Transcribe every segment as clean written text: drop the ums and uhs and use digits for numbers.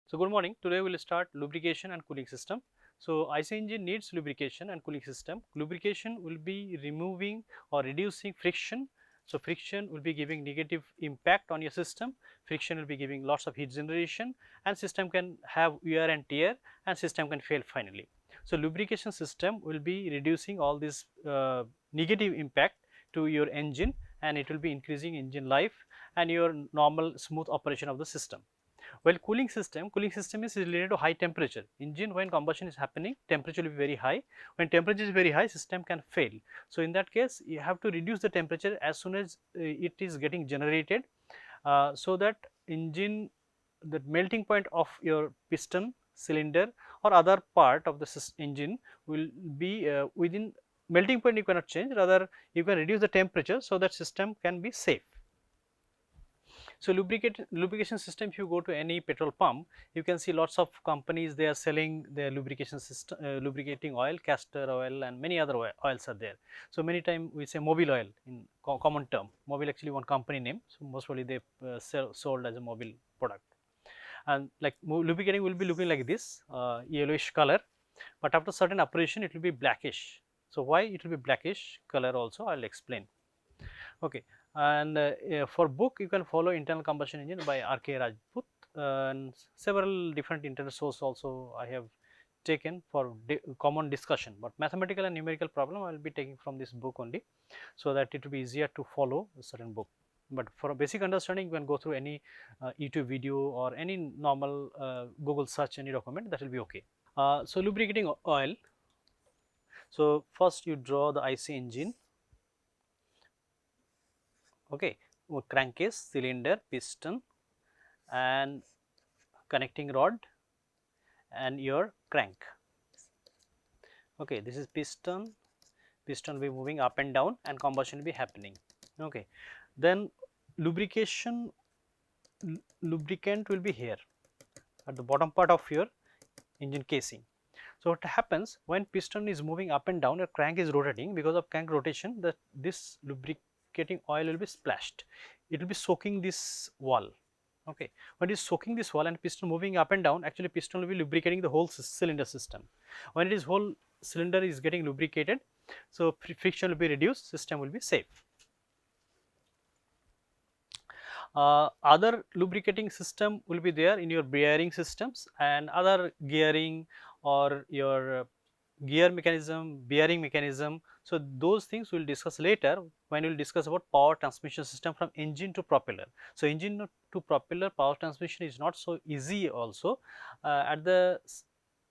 So good morning. Today we will start lubrication and cooling system. So IC engine needs lubrication and cooling system. Lubrication will be removing or reducing friction. So friction will be giving negative impact on your system. Friction will be giving lots of heat generation, and system can have wear and tear, and system can fail finally. So lubrication system will be reducing all this negative impact to your engine, and it will be increasing engine life and your normal smooth operation of the system. Well, cooling system is related to high temperature. Engine, when combustion is happening, temperature will be very high. When temperature is very high, system can fail. So in that case, you have to reduce the temperature as soon as it is getting generated, so that engine, the melting point of your piston, cylinder or other part of the engine will be within melting point. You cannot change, rather you can reduce the temperature so that system can be safe. So lubrication system, if you go to any petrol pump, you can see lots of companies, they are selling their lubrication system, lubricating oil, castor oil and many other oils are there. So many times we say mobile oil in common term. Mobile actually one company name, so most probably they sold as a mobile product. And like lubricating will be looking like this, yellowish color, but after certain operation it will be blackish. So why it will be blackish color also I will explain. Okay. And for book you can follow Internal Combustion Engine by R.K. Rajput, and several different internet sources also I have taken for common discussion, but mathematical and numerical problem I will be taking from this book only, so that it will be easier to follow a certain book. But for a basic understanding, you can go through any YouTube video or any normal Google search any document, that will be okay. So lubricating oil. So first you draw the IC engine. Okay, crankcase, cylinder, piston and connecting rod and your crank. Okay, this is piston will be moving up and down and combustion will be happening. Okay, then lubrication, lubricant will be here at the bottom part of your engine casing. So what happens when piston is moving up and down, your crank is rotating. Because of crank rotation, this lubricating oil will be splashed. It will be soaking this wall. Okay, when it is soaking this wall and piston moving up and down, actually piston will be lubricating the whole cylinder system. When it is whole cylinder is getting lubricated, so friction will be reduced, system will be safe. Other lubricating system will be there in your bearing systems and other gearing or your gear mechanism, bearing mechanism. So those things we will discuss later when we will discuss about power transmission system from engine to propeller. So engine to propeller power transmission is not so easy also. At the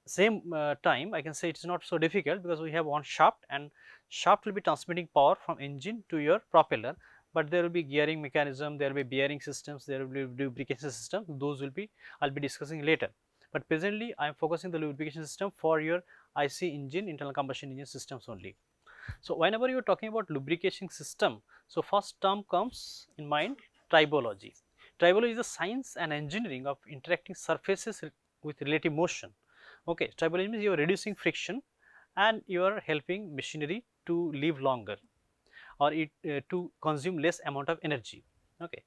same time, I can say it is not so difficult, because we have one shaft and shaft will be transmitting power from engine to your propeller. But there will be gearing mechanism, there will be bearing systems, there will be lubrication system. Those will be I will be discussing later. But presently I am focusing the lubrication system for your IC engine, internal combustion engine systems only. So whenever you are talking about lubrication system, so first term comes in mind, tribology. Tribology is the science and engineering of interacting surfaces with relative motion. Okay, tribology means you are reducing friction and you are helping machinery to live longer, or it to consume less amount of energy. Okay,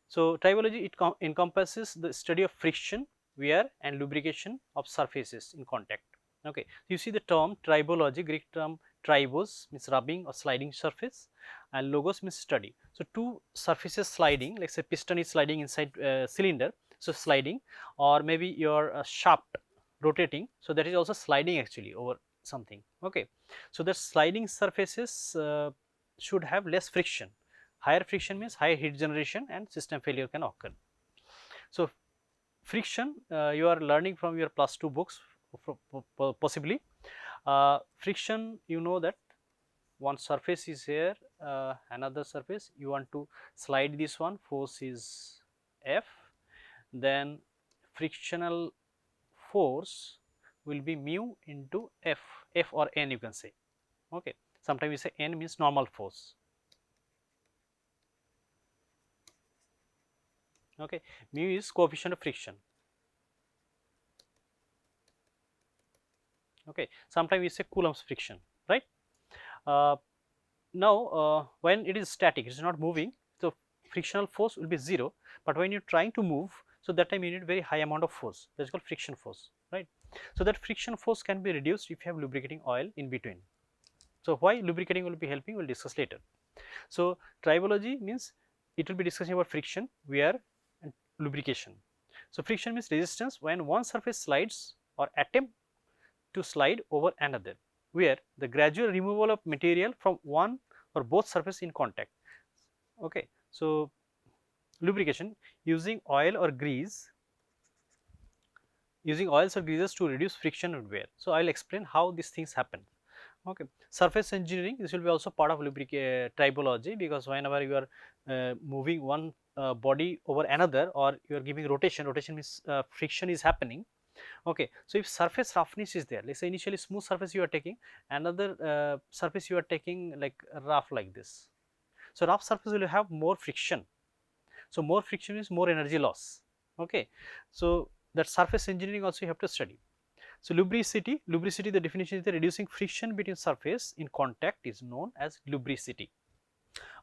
so tribology, it encompasses the study of friction, wear and lubrication of surfaces in contact. Okay, you see the term tribology, Greek term tribos means rubbing or sliding surface, and logos means study. So two surfaces sliding, like say piston is sliding inside cylinder, so sliding, or maybe your shaft rotating, so that is also sliding actually over something. Okay, so the sliding surfaces should have less friction. Higher friction means higher heat generation and system failure can occur. So friction, you are learning from your +2 books possibly. Friction, you know that one surface is here, another surface, you want to slide this one, force is F, then frictional force will be mu into F or N, you can say. Okay, sometimes you say N means normal force. Okay, mu is coefficient of friction. Okay, sometimes we say Coulomb's friction, right? Now when it is static, it is not moving, so frictional force will be 0, but when you are trying to move, So that time you need very high amount of force, that's called friction force, right? So that friction force can be reduced if you have lubricating oil in between. So why lubricating will be helping, we'll discuss later. So tribology means it will be discussing about friction, wear and lubrication. So friction means resistance when one surface slides or attempt to slide over another, where the gradual removal of material from one or both surface in contact. Okay. So lubrication using oil or grease, using oils or greases to reduce friction and wear. So I will explain how these things happen. Okay. Surface engineering, this will be also part of tribology, because whenever you are moving one body over another, or you are giving rotation, rotation means friction is happening. Okay. So if surface roughness is there, let's say initially smooth surface you are taking, another surface you are taking like rough like this. So rough surface will have more friction. So more friction is more energy loss. Okay. So that surface engineering also you have to study. So lubricity, lubricity, the definition is the reducing friction between surface in contact is known as lubricity.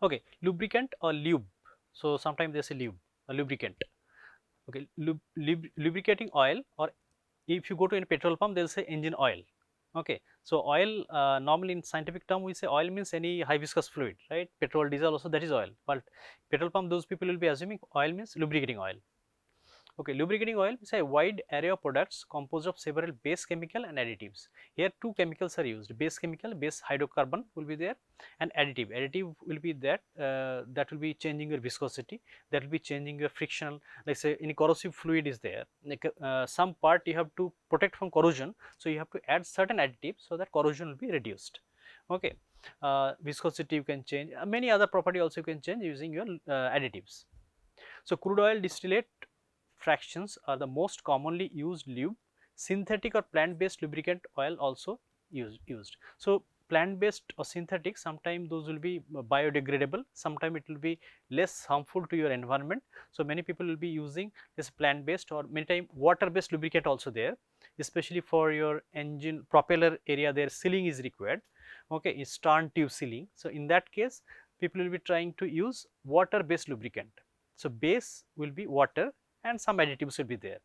Okay, lubricant or lube. So sometimes they say lube, a lubricant. Okay, lubricating oil, or if you go to any petrol pump, they'll say engine oil. Okay, so oil, normally in scientific term we say oil means any high viscous fluid, right? Petrol, diesel also, that is oil. But petrol pump, those people will be assuming oil means lubricating oil. Okay, lubricating oil is a wide array of products composed of several base chemical and additives. Here two chemicals are used, base chemical, base hydrocarbon will be there, and additive. Additive will be that will be changing your viscosity, that will be changing your frictional, like say any corrosive fluid is there, like some part you have to protect from corrosion, so you have to add certain additives so that corrosion will be reduced. Okay, viscosity you can change, many other property also you can change using your additives. So crude oil distillate fractions are the most commonly used lube. Synthetic or plant-based lubricant oil also used. So plant-based or synthetic, sometimes those will be biodegradable, sometimes it will be less harmful to your environment. So many people will be using this plant-based, or many times water-based lubricant also there, especially for your engine propeller area, their sealing is required. Okay, is stern tube sealing. So in that case, people will be trying to use water-based lubricant. So base will be water and some additives will be there.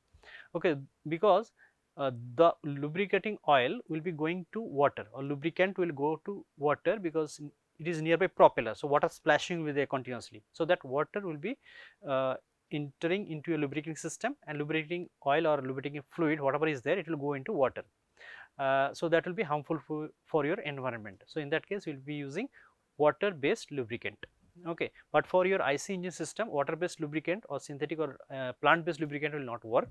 Okay, because the lubricating oil will be going to water, or lubricant will go to water because it is nearby propeller. So water splashing will be there continuously. So that water will be entering into a lubricating system, and lubricating oil or lubricating fluid, whatever is there, it will go into water. So that will be harmful for your environment. So in that case, we will be using water based lubricant. Okay, but for your IC engine system, water based lubricant or synthetic or plant based lubricant will not work,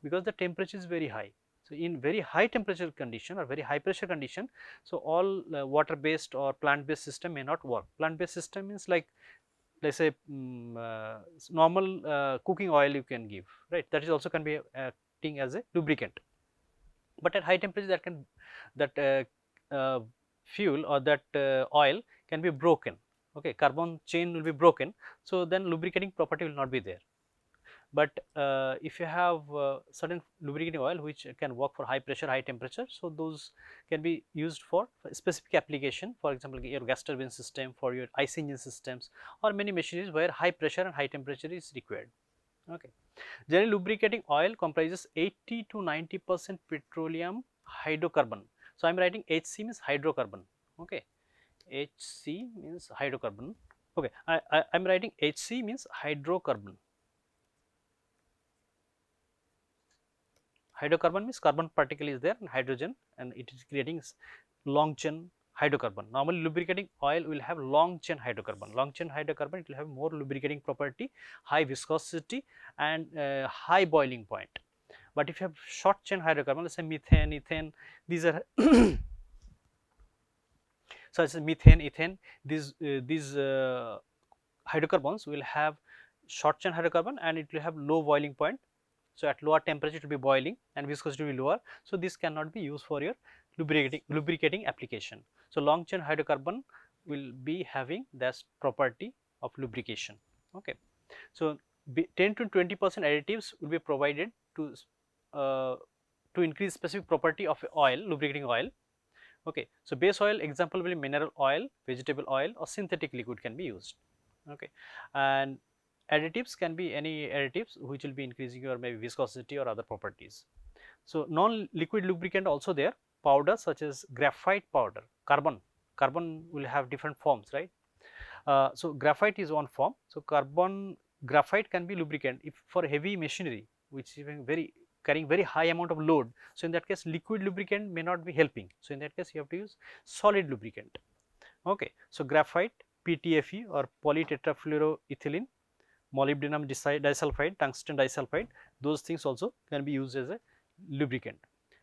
because the temperature is very high. So in very high temperature condition or very high pressure condition, so all water based or plant based system may not work. Plant based system means like, let's say normal cooking oil you can give, right? That is also can be acting as a lubricant. But at high temperature, that fuel or that oil can be broken. Okay, carbon chain will be broken, so then lubricating property will not be there. But if you have certain lubricating oil which can work for high pressure, high temperature, so those can be used for specific application, for example your gas turbine system, for your IC engine systems, or many machineries where high pressure and high temperature is required. Okay. Generally, lubricating oil comprises 80 to 90% petroleum hydrocarbon. So I am writing HC means hydrocarbon. Okay, HC means hydrocarbon. Okay, I am writing HC means hydrocarbon. Hydrocarbon means carbon particle is there and hydrogen, and it is creating long chain hydrocarbon. Normally lubricating oil will have long chain hydrocarbon. Long chain hydrocarbon, it will have more lubricating property, high viscosity and high boiling point. But if you have short chain hydrocarbon, let's say methane, ethane, these are such as methane, ethane, these hydrocarbons will have short chain hydrocarbon and it will have low boiling point. So at lower temperature it will be boiling and viscosity will be lower. So this cannot be used for your lubricating application. So long chain hydrocarbon will be having that property of lubrication. Okay. So 10 to 20% additives will be provided to increase specific property of oil, lubricating oil. Okay. So base oil example will be mineral oil, vegetable oil, or synthetic liquid can be used. Okay. And Additives can be any additives which will be increasing your maybe viscosity or other properties. So, non-liquid lubricant also there, powder such as graphite powder, carbon will have different forms, right. So, graphite is one form. So, graphite can be lubricant if for heavy machinery which is carrying very high amount of load. So, in that case liquid lubricant may not be helping. So, in that case you have to use solid lubricant. Okay. So, graphite, PTFE or polytetrafluoroethylene, molybdenum disulfide, tungsten disulfide, those things also can be used as a lubricant.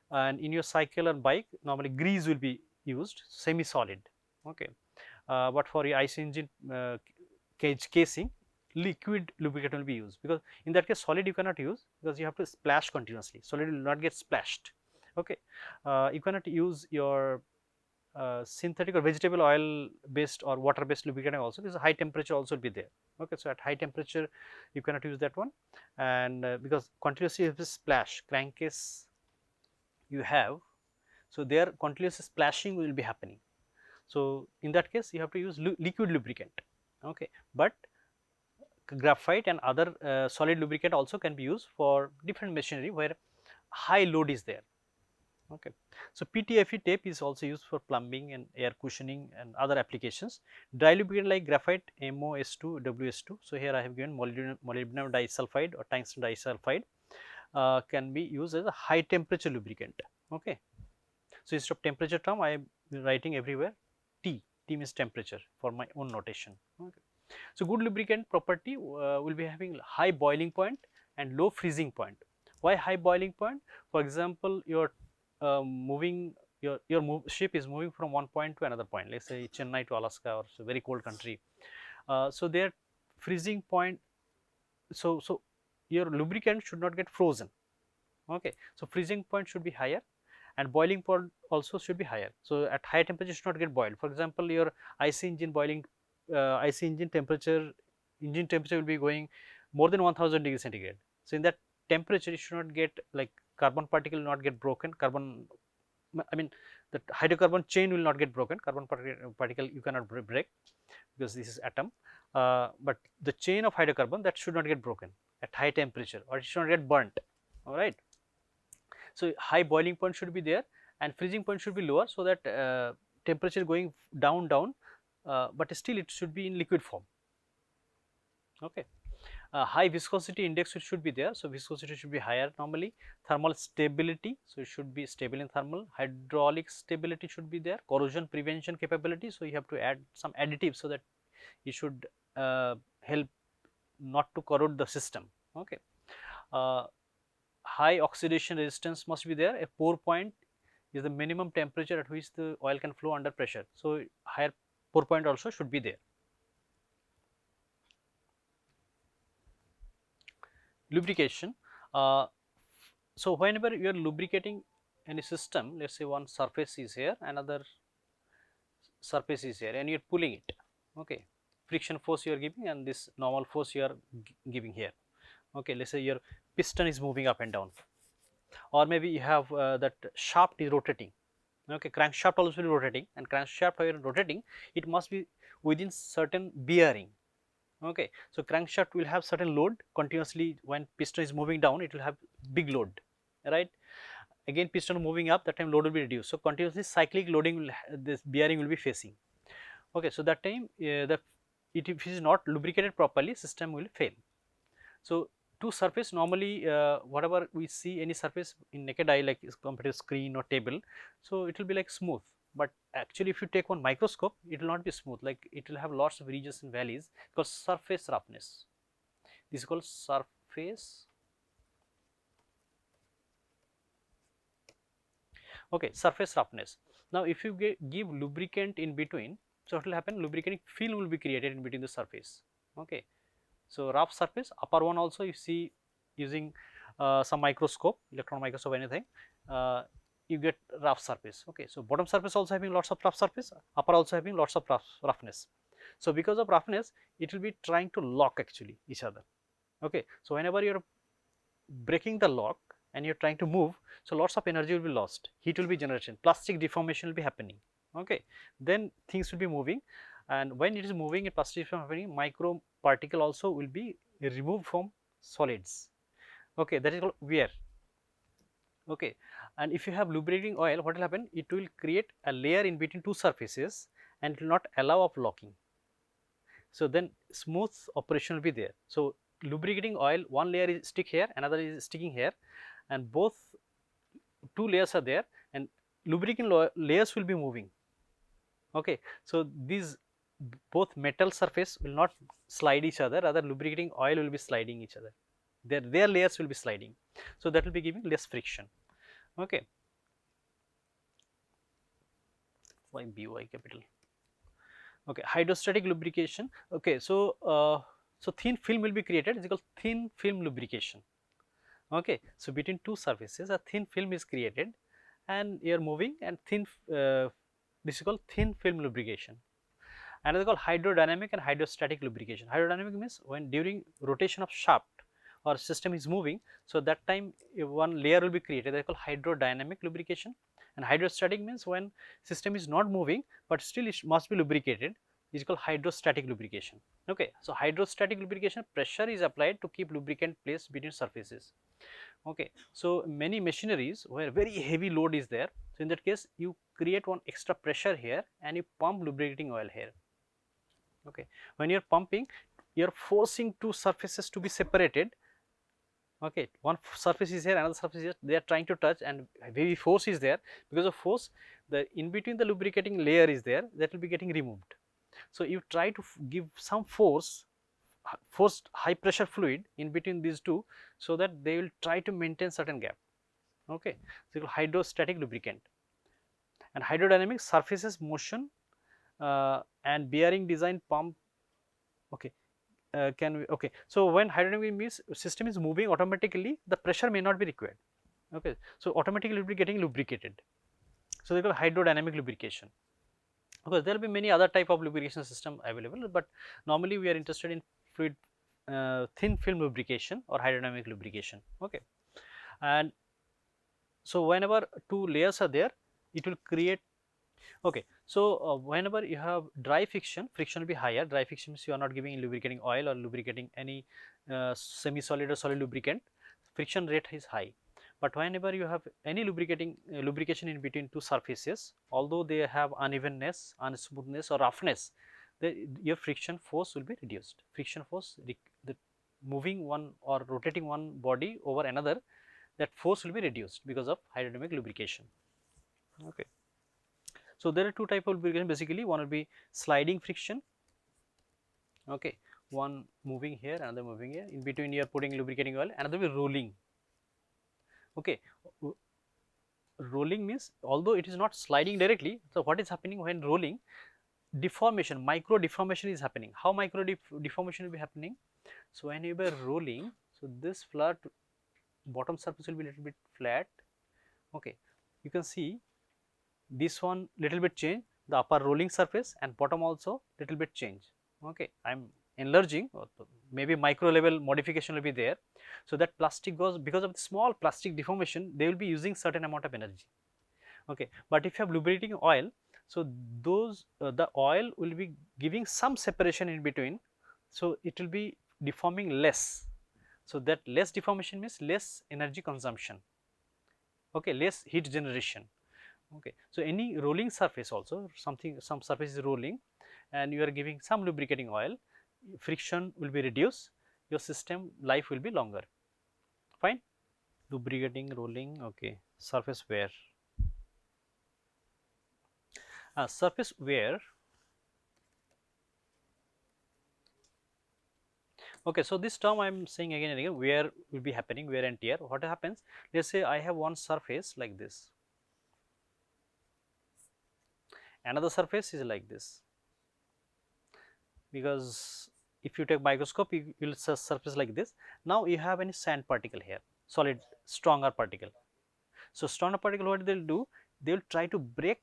And in your cycle or bike normally grease will be used semi solid. Okay. But for your IC engine casing, liquid lubricant will be used, because in that case solid you cannot use, because you have to splash continuously, solid will not get splashed. Okay. You cannot use your synthetic or vegetable oil based or water based lubricant also, because high temperature also will be there. Okay. So, at high temperature you cannot use that one, and because continuously you have to splash crankcase you have, so there continuous splashing will be happening. So, in that case you have to use liquid lubricant. Okay. But graphite and other solid lubricant also can be used for different machinery where high load is there. Okay. So, PTFE tape is also used for plumbing and air cushioning and other applications. Dry lubricant like graphite, MOS2, WS2. So, here I have given molybdenum disulfide or tungsten disulfide can be used as a high temperature lubricant. Okay. So, instead of temperature term I am writing everywhere T means temperature for my own notation. Okay. So, good lubricant property will be having high boiling point and low freezing point. Why high boiling point? For example, your ship is moving from one point to another point, let's say Chennai to Alaska or so very cold country. So, their freezing point, so your lubricant should not get frozen. Okay. So, freezing point should be higher and boiling point also should be higher. So, at high temperature should not get boiled. For example, your IC engine boiling IC engine temperature will be going more than 1000 degrees centigrade. So, in that temperature it should not get like carbon particle will not get broken, I mean the hydrocarbon chain will not get broken, carbon particle you cannot break because this is atom, but the chain of hydrocarbon that should not get broken at high temperature or it should not get burnt. Alright. So, high boiling point should be there and freezing point should be lower, so that temperature going down, but still it should be in liquid form. Okay. High viscosity index it should be there. So, viscosity should be higher normally. Thermal stability, so it should be stable in thermal. Hydraulic stability should be there. Corrosion prevention capability, so you have to add some additives so that it should help not to corrode the system. Okay. High oxidation resistance must be there. A pour point is the minimum temperature at which the oil can flow under pressure. So, higher pour point also should be there. Lubrication. So, whenever you are lubricating any system, let us say one surface is here, another surface is here and you are pulling it. Okay. Friction force you are giving and this normal force you are giving here. Okay. Let us say your piston is moving up and down, or maybe you have that shaft is rotating. Okay. Crankshaft also will be rotating, and crankshaft while rotating it must be within certain bearing. Okay. So, crankshaft will have certain load continuously. When piston is moving down it will have big load, right. Again piston moving up, that time load will be reduced. So, continuously cyclic loading will this bearing will be facing. Okay. So, that time if it is not lubricated properly, system will fail. So, to surface normally whatever we see any surface in naked eye like computer screen or table, so it will be like smooth, but actually if you take one microscope it will not be smooth, like it will have lots of ridges and valleys because surface roughness. This is called surface. Okay, surface roughness. Now, if you give lubricant in between, so what will happen? Lubricating film will be created in between the surface. Okay. So, rough surface, upper one also you see using some microscope, electron microscope, anything, you get rough surface. Okay. So, bottom surface also having lots of rough surface, upper also having lots of roughness. So, because of roughness it will be trying to lock actually each other. Okay. So, whenever you are breaking the lock and you are trying to move, so lots of energy will be lost, heat will be generated, plastic deformation will be happening. Okay. Then things will be moving, and when it is moving, a plastic deformation happening, micro particle also will be removed from solids. Okay, that is called wear. Okay, and if you have lubricating oil, what will happen? It will create a layer in between two surfaces and it will not allow of locking. So then smooth operation will be there. So lubricating oil, one layer is stick here, another is sticking here, and both two layers are there, and lubricating layers will be moving. Okay, so these both metal surface will not slide each other, rather lubricating oil will be sliding each other. Their layers will be sliding. So that will be giving less friction. Okay. Why BY capital? Okay, hydrostatic lubrication. Okay, so so thin film will be created. It's called thin film lubrication. Okay, so between two surfaces, a thin film is created, and you are moving, and thin. This is called thin film lubrication. Another called hydrodynamic and hydrostatic lubrication. Hydrodynamic means when during rotation of shaft or system is moving, so that time one layer will be created. They are called hydrodynamic lubrication. And hydrostatic means when system is not moving but still it must be lubricated, is called hydrostatic lubrication. Okay, so hydrostatic lubrication, pressure is applied to keep lubricant placed between surfaces. Okay, so many machineries where very heavy load is there, so in that case you create one extra pressure here and you pump lubricating oil here. Okay, when you are pumping, you are forcing two surfaces to be separated. Okay, one surface is here, another surface is here, they are trying to touch, and heavy force is there. Because of force, the in between the lubricating layer is there, that will be getting removed. So you try to give some forced high pressure fluid in between these two, so that they will try to maintain certain gap. Okay, so hydrostatic lubricant. And hydrodynamic, surfaces motion and bearing design pump. Okay, can we, okay, so when hydrodynamic means system is moving automatically, the pressure may not be required. Okay, so automatically it will be getting lubricated. So they call hydrodynamic lubrication. Because there will be many other type of lubrication system available, but normally we are interested in fluid thin film lubrication or hydrodynamic lubrication. Okay, and so whenever two layers are there, it will create. Okay, so whenever you have dry friction, friction will be higher. Dry friction means you are not giving lubricating oil or lubricating any semi-solid or solid lubricant, friction rate is high. But whenever you have any lubrication in between two surfaces, although they have unevenness, unsmoothness or roughness, your friction force will be reduced. Friction force, the moving one or rotating one body over another, that force will be reduced because of hydrodynamic lubrication. Okay. So there are two type of lubrication basically. One will be sliding friction. Okay, one moving here, another moving here. In between you are putting lubricating oil. Another will be rolling. Okay, rolling means although it is not sliding directly. So what is happening when rolling? Deformation, micro deformation is happening. How micro deformation will be happening? So when you are rolling, so this flat bottom surface will be little bit flat. Okay, you can see this one little bit change, the upper rolling surface, and bottom also little bit change. Okay, I am enlarging, or maybe micro level modification will be there. So that plastic goes, because of the small plastic deformation, they will be using certain amount of energy. Okay, but if you have lubricating oil, so those the oil will be giving some separation in between, so it will be deforming less. So that less deformation means less energy consumption. Okay, less heat generation. Okay, so any rolling surface also, some surface is rolling and you are giving some lubricating oil, friction will be reduced, your system life will be longer. Fine. Lubricating, rolling. Okay, surface wear. Surface wear. Okay, so this term I am saying again and again, wear will be happening, wear and tear. What happens? Let's say I have one surface like this, another surface is like this. Because if you take microscope, you will see surface like this. Now you have any sand particle here, solid stronger particle. So stronger particle, what they will do? They will try to break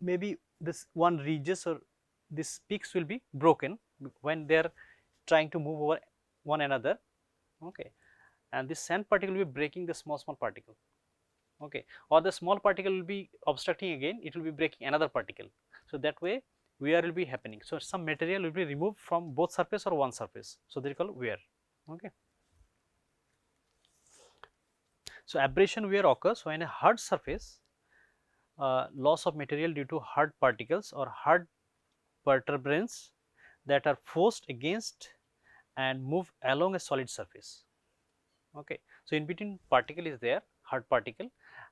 maybe this one ridges, or this peaks will be broken when they are trying to move over one another. Okay, and this sand particle will be breaking the small particle. Okay, or the small particle will be obstructing again, it will be breaking another particle. So that way wear will be happening. So, some material will be removed from both surface or one surface. So, they are called wear. Okay. So, abrasion wear occurs when a hard surface, loss of material due to hard particles or hard protuberance that are forced against and move along a solid surface. Okay. So, in between particle is there, hard particle,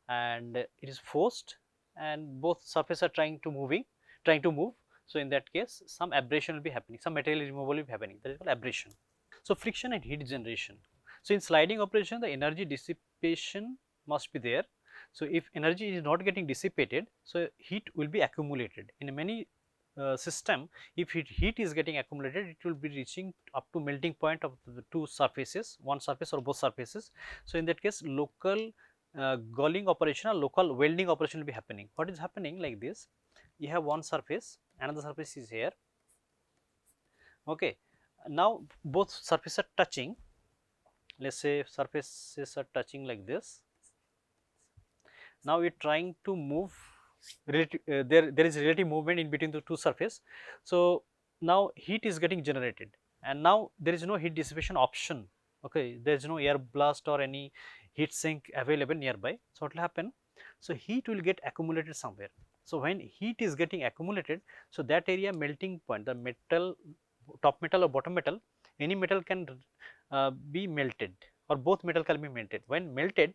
and it is forced, and both surfaces are trying to move. So, in that case some abrasion will be happening, some material removal will be happening, that is called abrasion. So, friction and heat generation. So, in sliding operation the energy dissipation must be there. So, if energy is not getting dissipated, so heat will be accumulated in many system. If heat is getting accumulated, it will be reaching up to melting point of the two surfaces, one surface or both surfaces. So, in that case local galling operation or local welding operation will be happening. What is happening like this? You have one surface, another surface is here. Okay. Now, both surfaces are touching. Let us say surfaces are touching like this. Now, we are trying to move, there is relative movement in between the two surface. So, now heat is getting generated, and now there is no heat dissipation option. Okay, there is no air blast or any heat sink available nearby. So, what will happen? So, heat will get accumulated somewhere. So, when heat is getting accumulated, so that area melting point, the metal, top metal or bottom metal, any metal can be melted, or both metal can be melted. When melted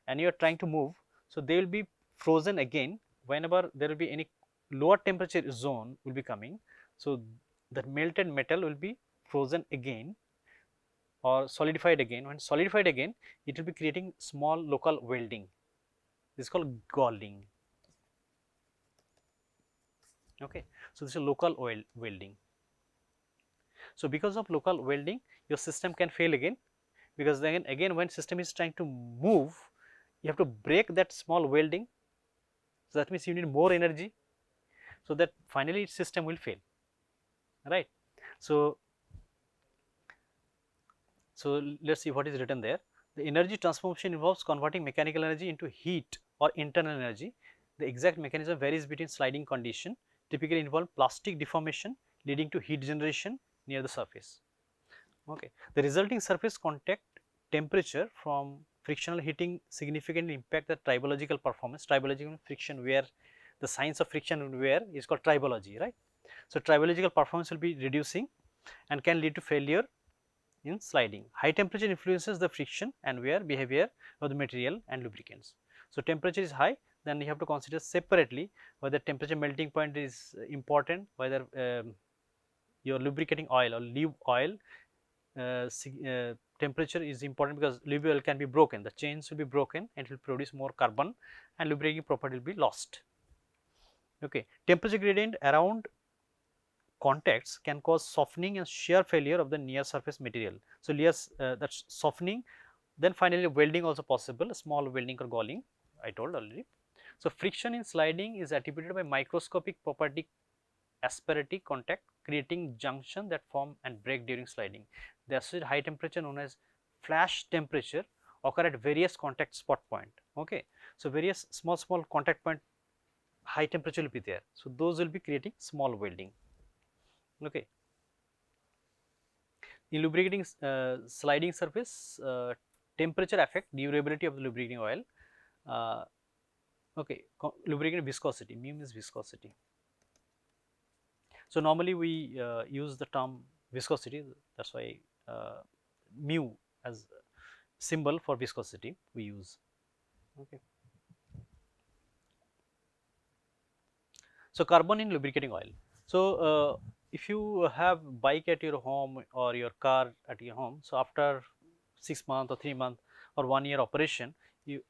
and you are trying to move, so they will be frozen again whenever there will be any lower temperature zone will be coming. So, that melted metal will be frozen again or solidified again. When solidified again, it will be creating small local welding. This is called galling. Okay. So, this is local welding. So, because of local welding, your system can fail again, because then again when system is trying to move, you have to break that small welding. So, that means you need more energy, so that finally system will fail, right. So, let us see what is written there. The energy transformation involves converting mechanical energy into heat or internal energy. The exact mechanism varies between sliding condition, typically involve plastic deformation leading to heat generation near the surface. Okay. The resulting surface contact temperature from frictional heating significantly impact the tribological performance. Tribological friction wear, the science of friction wear is called tribology, right. So, tribological performance will be reducing and can lead to failure in sliding. High temperature influences the friction and wear behavior of the material and lubricants. So, temperature is high, then you have to consider separately whether temperature melting point is important, whether your lubricating oil or lube oil temperature is important, because lube oil can be broken, the chains will be broken and it will produce more carbon and lubricating property will be lost. Okay. Temperature gradient around contacts can cause softening and shear failure of the near surface material. So, that is softening, then finally welding also possible, small welding or galling I told already. So, friction in sliding is attributed by microscopic property asperity contact, creating junction that form and break during sliding. The associated high temperature known as flash temperature occur at various contact spot point. Okay. So, various small contact point high temperature will be there. So, those will be creating small welding. Okay. In lubricating sliding surface, temperature affect durability of the lubricating oil. Okay. Lubricant viscosity, mu is viscosity. So, normally we use the term viscosity, that is why mu as symbol for viscosity we use. Okay. So, carbon in lubricating oil. So, if you have bike at your home or your car at your home, so after 6 months or 3 months or 1 year operation, you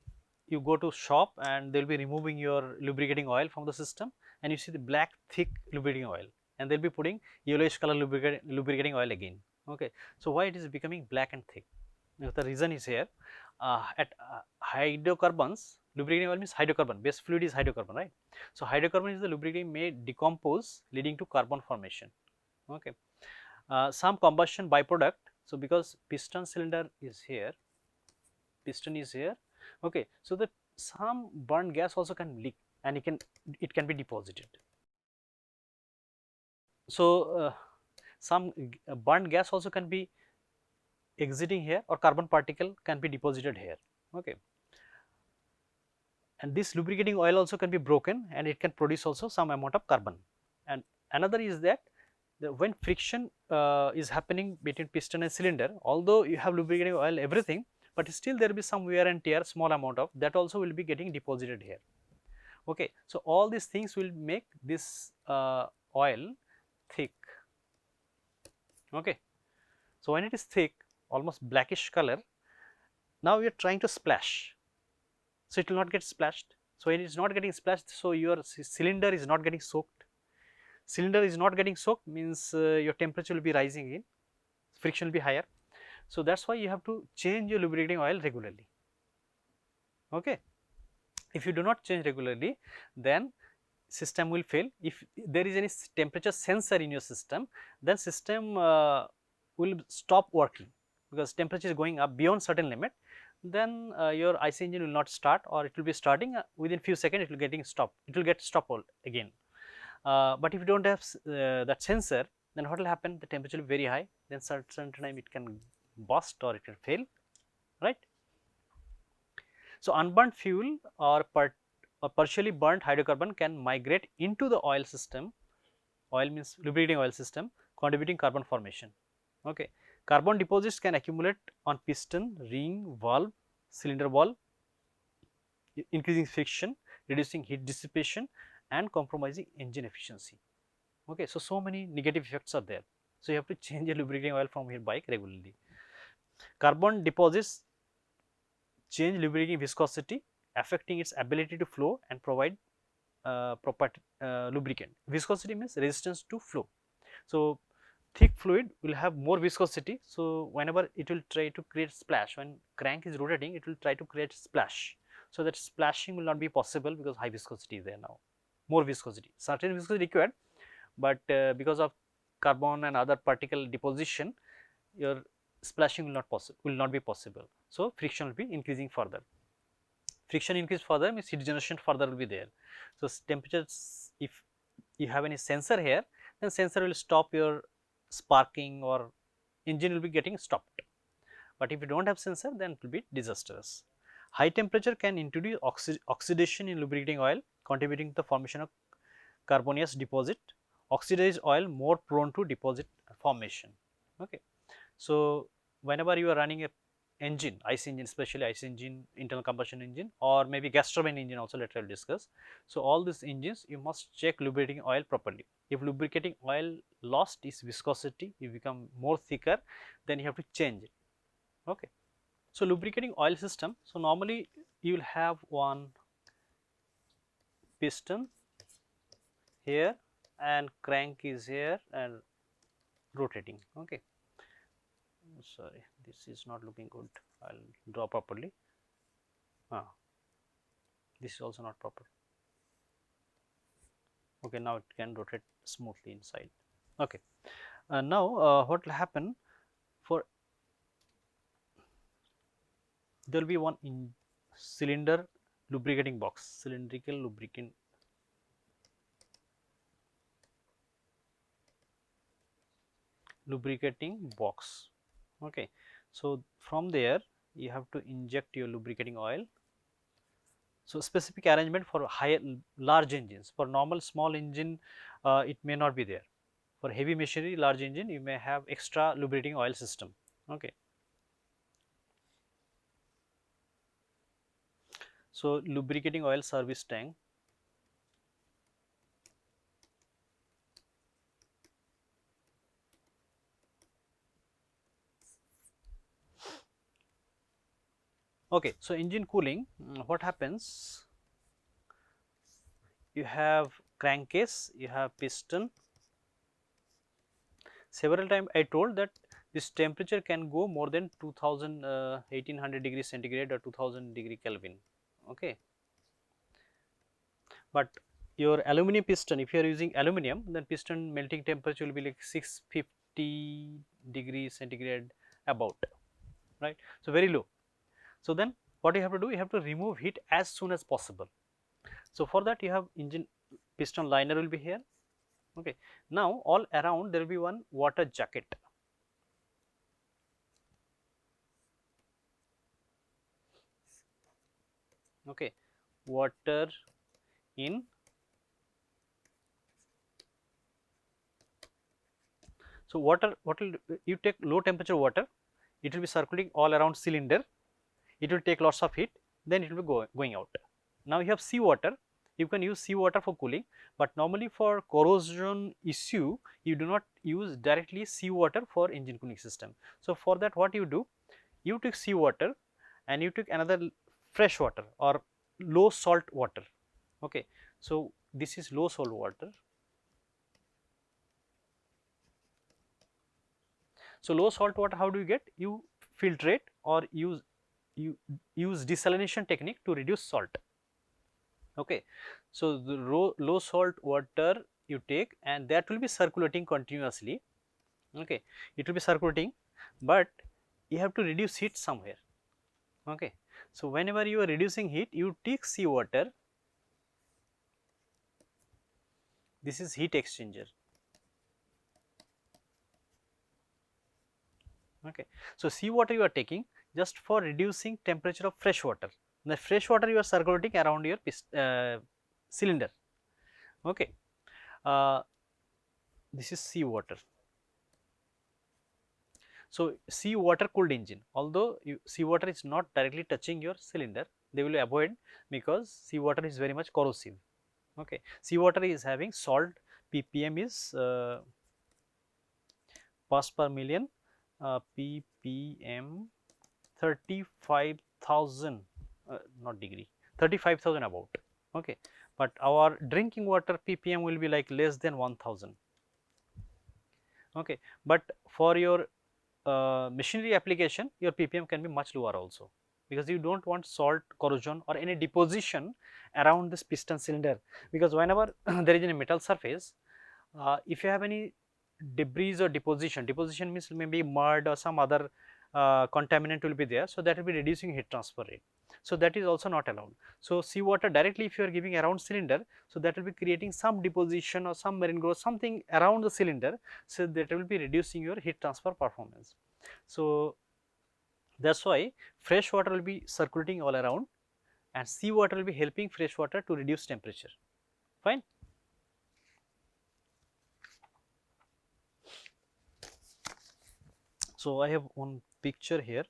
go to shop and they will be removing your lubricating oil from the system, and you see the black thick lubricating oil, and they will be putting yellowish color lubricating oil again. Okay. So, why it is becoming black and thick? Now, the reason is here, at hydrocarbons, lubricating oil means hydrocarbon, base fluid is hydrocarbon, right. So, hydrocarbon is the lubricating may decompose leading to carbon formation. Okay. Some combustion byproduct. So, because piston cylinder is here, piston is here. Okay. So, the some burnt gas also can leak and it can be deposited. So some burnt gas also can be exiting here, or carbon particle can be deposited here. Okay. And this lubricating oil also can be broken, and it can produce also some amount of carbon. And another is that when friction is happening between piston and cylinder, although you have lubricating oil everything, but still there will be some wear and tear, small amount of that also will be getting deposited here. Okay. So all these things will make this oil thick. Okay. So when it is thick, almost blackish color, now we are trying to splash, so it will not get splashed. So when it is not getting splashed, so your cylinder is not getting soaked. Cylinder is not getting soaked means your temperature will be rising in, friction will be higher. So that's why you have to change your lubricating oil regularly. Okay. If you do not change regularly, then system will fail. If there is any temperature sensor in your system, then system will stop working, because temperature is going up beyond certain limit. Then your IC engine will not start, or it will be starting within few seconds it will getting stopped, it will get stopped again. But if you don't have that sensor, then what will happen, the temperature will be very high, then certain time it can burst or it can fail, right. So unburnt fuel or partially burnt hydrocarbon can migrate into the oil system. Oil means lubricating oil system, contributing carbon formation. Okay. Carbon deposits can accumulate on piston, ring, valve, cylinder wall, increasing friction, reducing heat dissipation, and compromising engine efficiency. Okay. So many negative effects are there. So you have to change your lubricating oil from your bike regularly. Carbon deposits change lubricating viscosity, affecting its ability to flow and provide proper lubricant. Viscosity means resistance to flow. So thick fluid will have more viscosity, so whenever it will try to create splash, when crank is rotating it will try to create splash, so that splashing will not be possible because high viscosity is there now, more viscosity, certain viscosity required, but because of carbon and other particle deposition, your splashing will not be possible. So friction will be increasing further. Friction increase further means heat generation further will be there. So temperatures, if you have any sensor here, then sensor will stop your sparking, or engine will be getting stopped. But if you don't have sensor, then it will be disastrous. High temperature can introduce oxidation in lubricating oil, contributing to the formation of carbonous deposit. Oxidized oil more prone to deposit formation. Okay. So whenever you are running a engine, IC engine, especially IC engine, internal combustion engine, or maybe gas turbine engine also later I will discuss. So all these engines you must check lubricating oil properly. If lubricating oil lost its viscosity, it become more thicker, then you have to change it. Okay. So lubricating oil system, so normally you will have one piston here and crank is here and rotating. Okay. Sorry, this is not looking good, I will draw properly. This is also not proper. Okay, now it can rotate smoothly inside. Okay. Now what will happen, for there will be one in cylinder lubricating box, cylindrical lubricant lubricating box. Okay. So from there you have to inject your lubricating oil. So specific arrangement for higher large engines, for normal small engine it may not be there. For heavy machinery, large engine, you may have extra lubricating oil system. Okay. So lubricating oil service tank. Okay. So engine cooling, what happens? You have crankcase, you have piston. Several times I told that this temperature can go more than 1800 degrees centigrade or 2000 degree Kelvin. Okay. But your aluminum piston, if you are using aluminum, then piston melting temperature will be like 650 degrees centigrade about, right. So very low. So then what you have to do, you have to remove heat as soon as possible. So for that you have engine piston liner will be here, Okay. Now all around there will be one water jacket. Okay, water in. So what will you take low temperature water, it will be circulating all around cylinder, it will take lots of heat, then it will be going out. Now you have seawater, you can use seawater for cooling, but normally for corrosion issue you do not use directly seawater for engine cooling system. So for that what you do, you take seawater and you take another fresh water or low salt water. Okay, so this is low salt water. So low salt water, how do you get? You filtrate or you use desalination technique to reduce salt. Okay, so the low salt water you take and that will be circulating continuously. Okay, it will be circulating, but you have to reduce heat somewhere. Okay, so whenever you are reducing heat, you take seawater. This is heat exchanger. Okay, so seawater you are taking just for reducing temperature of fresh water. The fresh water you are circulating around your cylinder. Okay, this is seawater. So seawater cooled engine, although seawater is not directly touching your cylinder, they will avoid because seawater is very much corrosive. Okay, seawater is having salt, ppm is parts per million, ppm 35,000, not degree, 35,000 about. Okay, but our drinking water ppm will be like less than 1,000. Okay, but for your machinery application, your ppm can be much lower also, because you do not want salt corrosion or any deposition around this piston cylinder, because whenever there is a metal surface, if you have any debris or deposition means maybe mud or some other contaminant will be there, so that will be reducing heat transfer rate. So that is also not allowed. So seawater directly if you are giving around cylinder, so that will be creating some deposition or some marine growth, something around the cylinder, so that will be reducing your heat transfer performance. So that's why fresh water will be circulating all around and seawater will be helping fresh water to reduce temperature. Fine. So I have one picture here,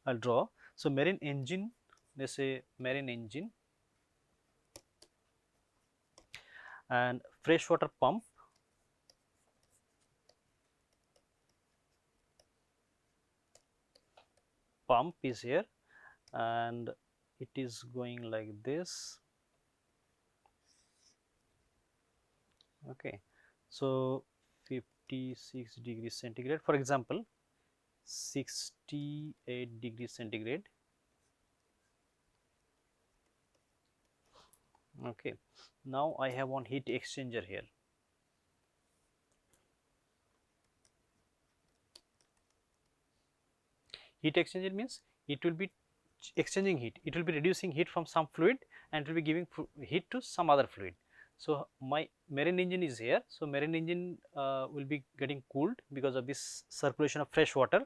I'll draw. So marine engine, let's say marine engine and freshwater pump. Pump is here and it is going like this. Okay, so 56 degrees centigrade, for example 68 degrees centigrade. Okay, now I have one heat exchanger here. Heat exchanger means it will be exchanging heat, it will be reducing heat from some fluid and it will be giving heat to some other fluid. So my marine engine is here, so marine engine will be getting cooled because of this circulation of fresh water,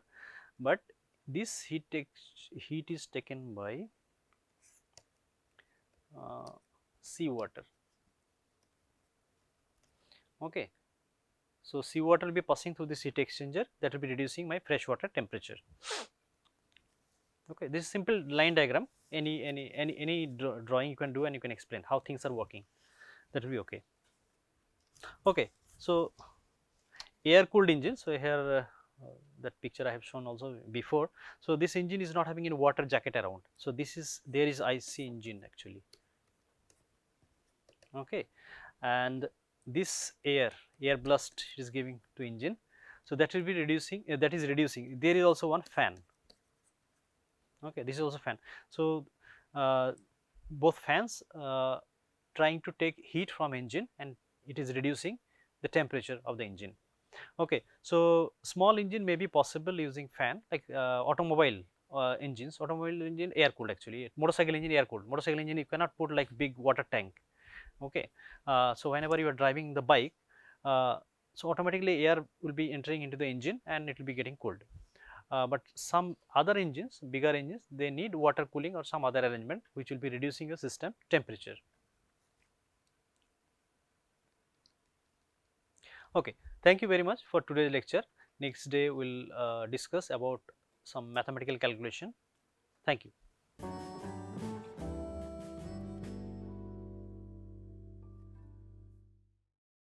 but this heat is taken by seawater. Okay, so seawater will be passing through this heat exchanger, that will be reducing my freshwater temperature. Okay, this is simple line diagram. Any drawing you can do and you can explain how things are working. That will be okay. Okay, so air cooled engine. So here that picture I have shown also before. So this engine is not having any water jacket around. So this is, there is IC engine actually. Okay, and this air blast is giving to engine. So that will be reducing. That is reducing. There is also one fan. Okay, this is also fan. So both fans trying to take heat from engine and it is reducing the temperature of the engine. Okay, so small engine may be possible using fan, like automobile engines. Automobile engine air cooled actually. Motorcycle engine air cooled. Motorcycle engine you cannot put like big water tank. Okay, so whenever you are driving the bike, so automatically air will be entering into the engine and it will be getting cooled. But some other engines, bigger engines, they need water cooling or some other arrangement which will be reducing the system temperature. Okay, thank you very much for today's lecture. Next day we will discuss about some mathematical calculation. Thank you.